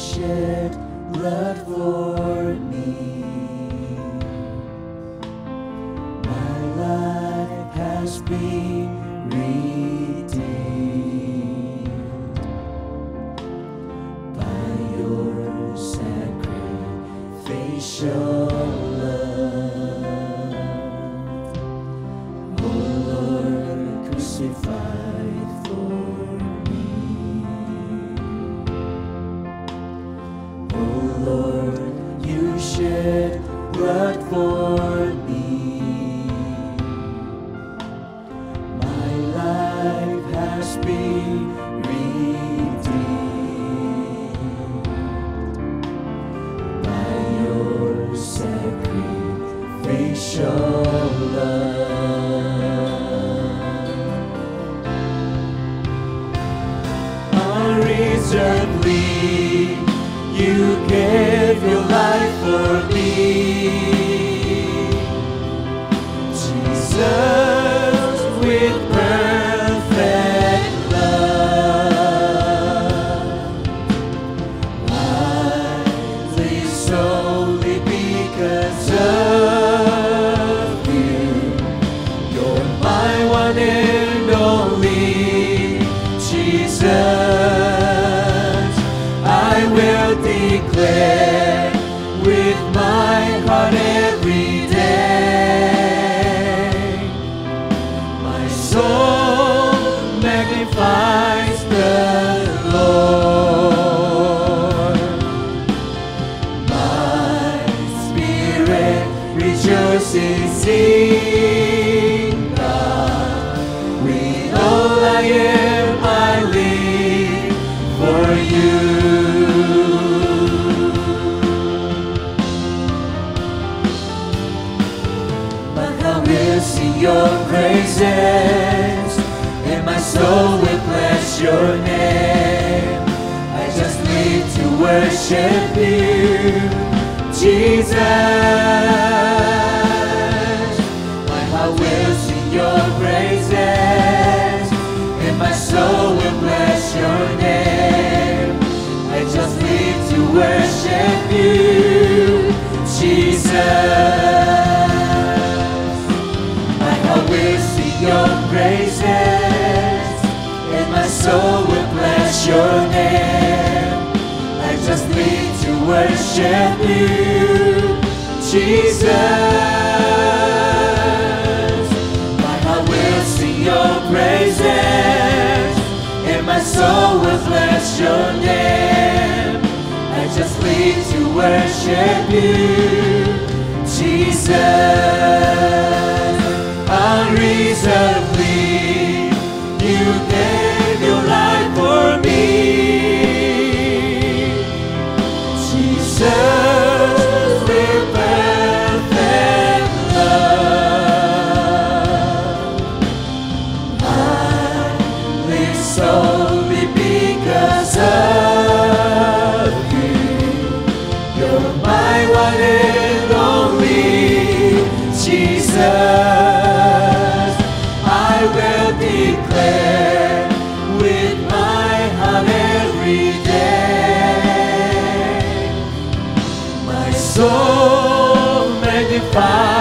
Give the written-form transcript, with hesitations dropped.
shed blood for me. My life has been redeemed by your sacrificial love. Oh Lord, crucified for me. Oh Lord, you shed blood for me. My life has been redeemed by your sacrificial love. Unreservedly, you gave your life for me. Jesus, with perfect love, I live solely because of you. You're my one and only Jesus. I will declare with my heart every day. My soul magnifies the Lord. My spirit rejoices in God. With all I am, I live for you. Will sing your praises, and my soul will bless your name. I just live to worship you, Jesus. My heart will sing your praises, and my soul will bless your name. I just live to worship you, Jesus. Will sing your praises, and my soul will bless your name. I just need to worship you, Jesus. My heart will sing your praises, and my soul will bless your name. I just need to worship you, Jesus. Unreservedly, you gave your life for me. Jesus, with perfect love, I live solely because of you. You're my one and only Jesus. Declare with my heart every day. My soul magnifies